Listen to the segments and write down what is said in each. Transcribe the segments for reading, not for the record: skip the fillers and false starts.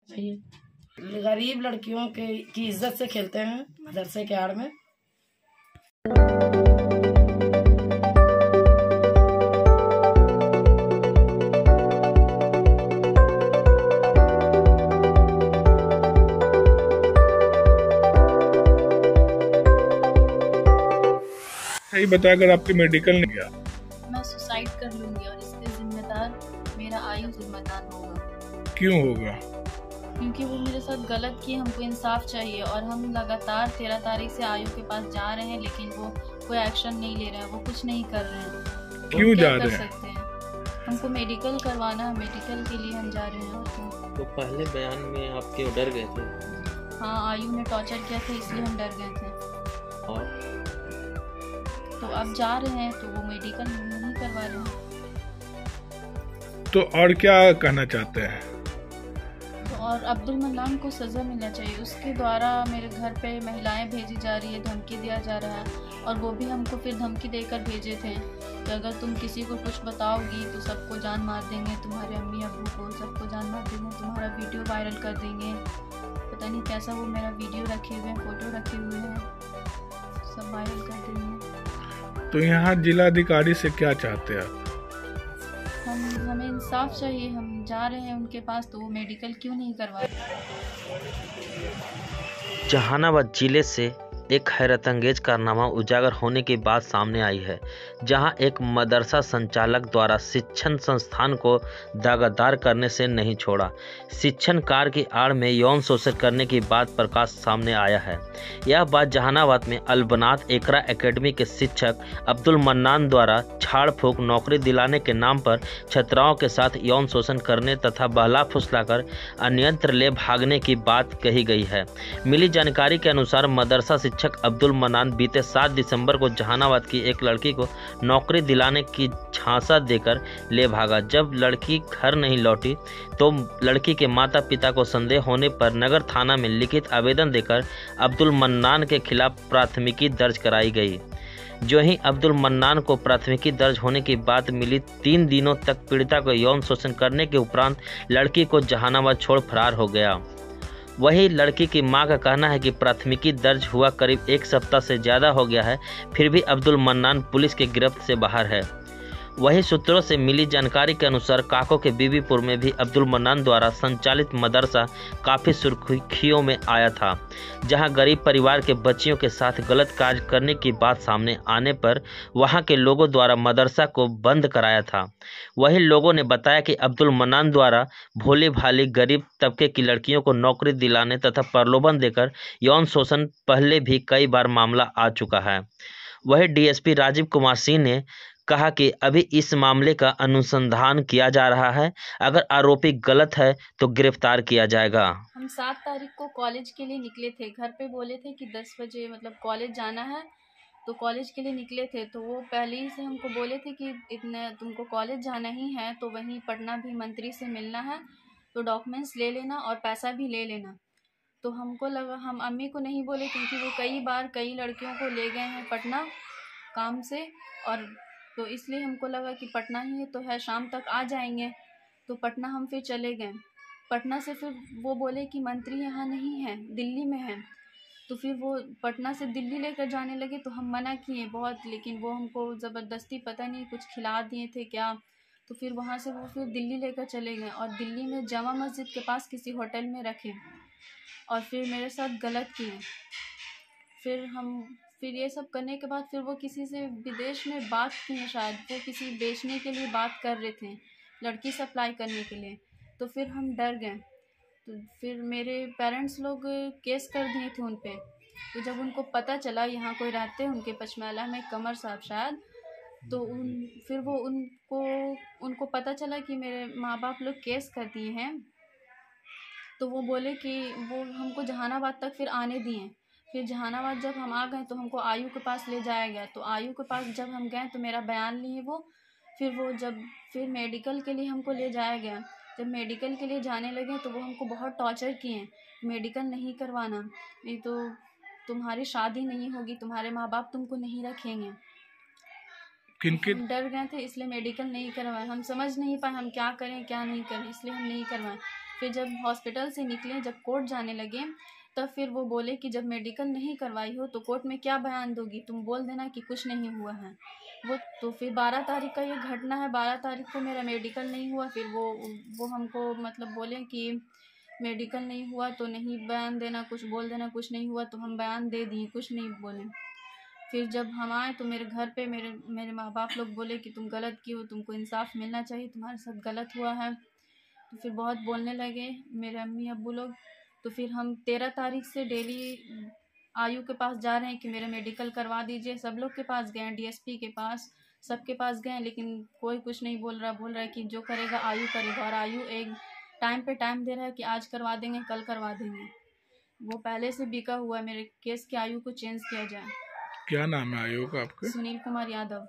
चाहिए। गरीब लड़कियों की इज्जत से खेलते हैं मदरसे के आड़ में। सही बता, अगर आपके मेडिकल नहीं गया मैं सुसाइड कर लूंगी और इसके जिम्मेदार मेरा आयु जिम्मेदार होगा। क्यों होगा? क्योंकि वो मेरे साथ गलत किए, हमको इंसाफ चाहिए और हम लगातार 13 तारीख से आयु के पास जा रहे हैं, लेकिन वो कोई एक्शन नहीं ले रहे हैं, वो कुछ नहीं कर रहे हैं। क्यों जा कर रहे हैं? सकते हैं, हमको मेडिकल करवाना है, मेडिकल के लिए हम जा रहे हैं। तो पहले बयान में आप क्यों डर गए थे? हाँ, आयु ने टॉर्चर किया था इसलिए हम डर गए थे। और तो अब जा रहे हैं तो वो मेडिकल नहीं करवा रहे हैं। तो और क्या कहना चाहते हैं? तो और अब्दुल मन्नान को सज़ा मिलना चाहिए। उसके द्वारा मेरे घर पे महिलाएं भेजी जा रही है, धमकी दिया जा रहा है, और वो भी हमको फिर धमकी देकर भेजे थे कि अगर तुम किसी को कुछ बताओगी तो सबको जान मार देंगे, तुम्हारे अम्मी अब्बू को सबको जान मार देंगे, तुम्हारा वीडियो वायरल कर देंगे। पता नहीं कैसा वो मेरा वीडियो रखे हुए हैं, फ़ोटो रखे हुए हैं, सब वायरल कर देंगे। तो यहाँ जिलाधिकारी से क्या चाहते हैं आप? हमें इंसाफ चाहिए। हम जा रहे हैं उनके पास तो वो मेडिकल क्यों नहीं करवा रहे? जहानाबाद जिले से एक हैरतअंगेज कारनामा उजागर होने की बात सामने आई है, जहां एक मदरसा संचालक द्वारा शिक्षण संस्थान को दागदार करने से नहीं छोड़ा। शिक्षण कार्य की आड़ में यौन शोषण करने की बात प्रकाश सामने आया है। यह बात जहानाबाद में अलबनात एकरा एकेडमी के शिक्षक अब्दुल मन्नान द्वारा झाड़ फूक नौकरी दिलाने के नाम पर छात्राओं के साथ यौन शोषण करने तथा बहला फुसलाकर अन्यत्र ले भागने की बात कही गई है। मिली जानकारी के अनुसार मदरसा शिक्षक अब्दुल मन्नान बीते 7 दिसंबर को जहानाबाद की एक लड़की को नौकरी दिलाने की झांसा देकर ले भागा। जब लड़की घर नहीं लौटी तो लड़की के माता पिता को संदेह होने पर नगर थाना में लिखित आवेदन देकर अब्दुल मन्नान के खिलाफ प्राथमिकी दर्ज कराई गई। जो ही अब्दुल मन्नान को प्राथमिकी दर्ज होने की बात मिली, 3 दिनों तक पीड़िता को यौन शोषण करने के उपरांत लड़की को जहानाबाद छोड़ फरार हो गया। वही लड़की की मां का कहना है कि प्राथमिकी दर्ज हुआ करीब 1 सप्ताह से ज़्यादा हो गया है, फिर भी अब्दुल मन्नान पुलिस के गिरफ्त से बाहर है। वही सूत्रों से मिली जानकारी के अनुसार काको के बीबीपुर में भी अब्दुल मन्नान द्वारा संचालित मदरसा काफ़ी सुर्खियों में आया था, जहां गरीब परिवार के बच्चियों के साथ गलत कार्य करने की बात सामने आने पर वहां के लोगों द्वारा मदरसा को बंद कराया था। वही लोगों ने बताया कि अब्दुल मन्नान द्वारा भोली भाली गरीब तबके की लड़कियों को नौकरी दिलाने तथा प्रलोभन देकर यौन शोषण पहले भी कई बार मामला आ चुका है। वही डीएसपी राजीव कुमार सिंह ने कहा कि अभी इस मामले का अनुसंधान किया जा रहा है, अगर आरोपी गलत है तो गिरफ्तार किया जाएगा। हम 7 तारीख को कॉलेज के लिए निकले थे, घर पे बोले थे कि 10 बजे मतलब कॉलेज जाना है, तो कॉलेज के लिए निकले थे। तो वो पहले ही से हमको बोले थे कि इतने तुमको कॉलेज जाना ही है तो वहीं पटना भी मंत्री से मिलना है, तो डॉक्यूमेंट्स ले लेना और पैसा भी ले लेना। तो हमको लगा, हम अम्मी को नहीं बोले क्योंकि वो कई बार कई लड़कियों को ले गए हैं पटना काम से, और तो इसलिए हमको लगा कि पटना ही तो है, शाम तक आ जाएंगे। तो पटना हम फिर चले गए। पटना से फिर वो बोले कि मंत्री यहाँ नहीं है, दिल्ली में है। तो फिर वो पटना से दिल्ली लेकर जाने लगे, तो हम मना किए बहुत, लेकिन वो हमको ज़बरदस्ती पता नहीं कुछ खिला दिए थे क्या। तो फिर वहाँ से वो फिर दिल्ली लेकर चले गए और दिल्ली में जामा मस्जिद के पास किसी होटल में रखे और फिर मेरे साथ गलत किए। फिर ये सब करने के बाद फिर वो किसी से विदेश में बात की है, शायद वो किसी बेचने के लिए बात कर रहे थे, लड़की सप्लाई करने के लिए। तो फिर हम डर गए। तो फिर मेरे पेरेंट्स लोग केस कर दिए थे उन पे। तो जब उनको पता चला, यहाँ कोई रहते हैं उनके पचमैला में, कमर साहब शायद, तो फिर वो उनको पता चला कि मेरे माँ बाप लोग केस कर दिए हैं, तो वो बोले कि वो हमको जहानाबाद तक फिर आने दिए। फिर जहानाबाद जब हम आ गए तो हमको आयु के पास ले जाया गया। तो आयु के पास जब हम गए तो मेरा बयान लिए वो, फिर मेडिकल के लिए हमको ले जाया गया। जब मेडिकल के लिए जाने लगे तो वो हमको बहुत टॉर्चर किए, मेडिकल नहीं करवाना, नहीं तो तुम्हारी शादी नहीं होगी, तुम्हारे माँ बाप तुमको नहीं रखेंगे। हम डर गए थे इसलिए मेडिकल नहीं करवाए। हम समझ नहीं पाए हम क्या करें क्या नहीं करें, इसलिए हम नहीं करवाए। फिर जब हॉस्पिटल से निकले, जब कोर्ट जाने लगे, तब फिर वो बोले कि जब मेडिकल नहीं करवाई हो तो कोर्ट में क्या बयान दोगी, तुम बोल देना कि कुछ नहीं हुआ है। वो तो फिर 12 तारीख का ये घटना है, 12 तारीख को मेरा मेडिकल नहीं हुआ। फिर वो हमको मतलब बोले कि मेडिकल नहीं हुआ तो नहीं बयान देना, कुछ बोल देना कुछ नहीं हुआ। तो हम बयान दे दिए, कुछ नहीं बोले। फिर जब हम आए तो मेरे घर पे मेरे माँ बाप लोग बोले कि तुम गलत की हो, तुमको इंसाफ मिलना चाहिए, तुम्हारे साथ गलत हुआ है। तो फिर बहुत बोलने लगे मेरे अम्मी अब्बू लोग। तो फिर हम 13 तारीख से डेली आयु के पास जा रहे हैं कि मेरा मेडिकल करवा दीजिए। सब लोग के पास गए, डीएसपी के पास, सबके पास गए, लेकिन कोई कुछ नहीं बोल रहा है कि जो करेगा आयु करेगा। और आयु एक टाइम पे टाइम दे रहा है कि आज करवा देंगे, कल करवा देंगे। वो पहले से बिका हुआ है, मेरे केस की आयु को चेंज किया जाए। क्या नाम है आयोग का आपके? सुनील कुमार यादव।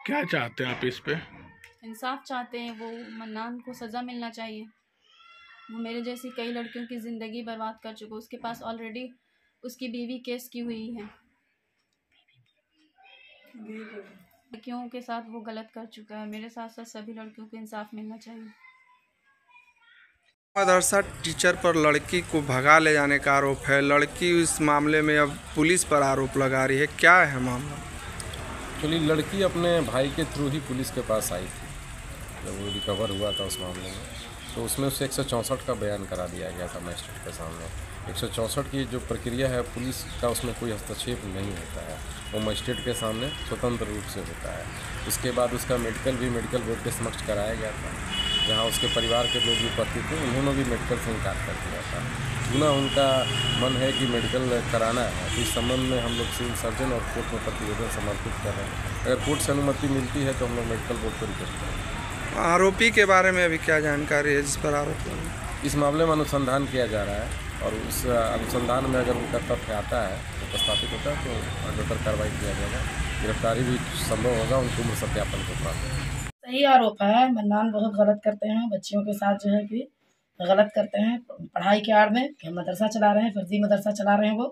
क्या चाहते हैं आप इस पे? इंसाफ चाहते हैं, वो मन्नान को सज़ा मिलना चाहिए। वो मेरे जैसी कई लड़कियों की ज़िंदगी बर्बाद कर चुका। उसके पास ऑलरेडी उसकी बीवी केस की हुई है, लड़कियों के साथ वो गलत कर चुका है। मेरे साथ साथ सभी लड़कियों को इंसाफ मिलना चाहिए। मदरसा टीचर पर लड़की को भगा ले जाने का आरोप है। लड़की इस मामले में अब पुलिस पर आरोप लगा रही है, क्या है मामला? एक्चुअली लड़की अपने भाई के थ्रू ही पुलिस के पास आई थी जब वो रिकवर हुआ था उस मामले में। तो उसमें उसे 164 का बयान करा दिया गया था मजिस्ट्रेट के सामने। 164 की जो प्रक्रिया है पुलिस का, उसमें कोई हस्तक्षेप नहीं होता है, वो मजिस्ट्रेट के सामने स्वतंत्र रूप से होता है। उसके बाद उसका मेडिकल भी मेडिकल बोर्ड के समक्ष कराया गया था, जहाँ उसके परिवार के लोग भी उपस्थित थे। उन्होंने भी मेडिकल से इनकार कर दिया था। पुनः उनका मन है कि मेडिकल कराना है। तो इस संबंध में हम लोग सिविल सर्जन और कोर्ट में प्रतिवेदन समर्पित कर रहे हैं। अगर कोर्ट से अनुमति मिलती है तो हम लोग मेडिकल बोर्ड को रिक्वेस्ट करेंगे। आरोपी के बारे में अभी क्या जानकारी है जिस पर आरोप लगा? इस मामले में अनुसंधान किया जा रहा है और उस अनुसंधान में अगर उनका तथ्य आता है तो प्रस्तावित होता है तो अग्रतर कार्रवाई किया जाएगा। गिरफ्तारी भी संभव होगा उनकी उम्र सत्यापन के बाद। सही आरोप है। मन्नान बहुत गलत करते हैं, बच्चियों के साथ जो है कि गलत करते हैं। पढ़ाई के आड़ में कि मदरसा चला रहे हैं, फर्जी मदरसा चला रहे हैं वो,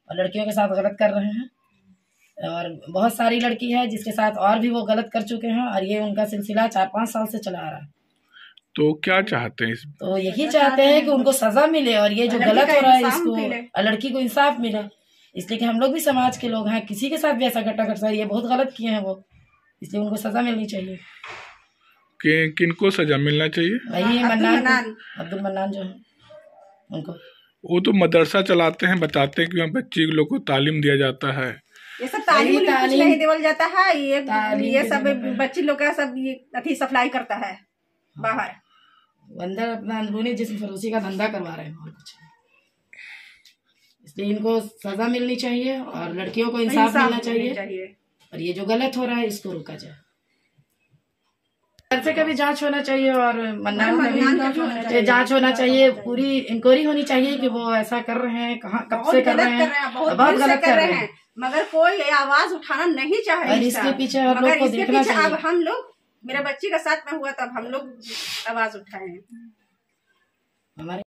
और लड़कियों के साथ गलत कर रहे हैं। और बहुत सारी लड़की है जिसके साथ और भी वो गलत कर चुके हैं, और ये उनका सिलसिला 4-5 साल से चला आ रहा है। तो क्या चाहते हैं? तो यही चाहते हैं कि उनको सजा मिले और ये जो गलत हो रहा है इसको लड़की को इंसाफ मिले। इसलिए कि हम लोग भी समाज के लोग हैं, किसी के साथ भी ऐसा घटना घट सकता है। ये बहुत गलत किए हैं वो, इसलिए उनको सजा मिलनी चाहिए। किनको सजा मिलना चाहिए? वही है मन्नान, अब्दुल मन्नान जो है उनको। वो तो मदरसा चलाते हैं, बताते हैं कि वहाँ बच्ची लोग को तालीम दिया जाता है। ये सब तालीम नहीं देवल जाता है। ये सब बच्ची लोग का सब ये अथी सप्लाई करता है बाहर, अंदर अपना अंदरूनी जिस्म फरोशी का धंधा करवा रहे हैं और कुछ। इसलिए इनको सजा मिलनी चाहिए और लड़कियों को इंसाफ मिलना चाहिए। और ये जो गलत हो रहा है इसको रोका जाए। मदरसे का भी जांच होना चाहिए और मन्नान का भी जांच होना चाहिए। पूरी इंक्वायरी होनी चाहिए कि वो ऐसा कर रहे हैं, कहाँ कब से कर रहे हैं, बहुत गलत कर रहे हैं। मगर कोई आवाज उठाना नहीं चाह रहा है। इसके पीछे हम लोग को देखना चाहिए। अब हम लोग, मेरे बच्ची का साथ में हुआ तब हम लोग आवाज उठाए हैं। हमारे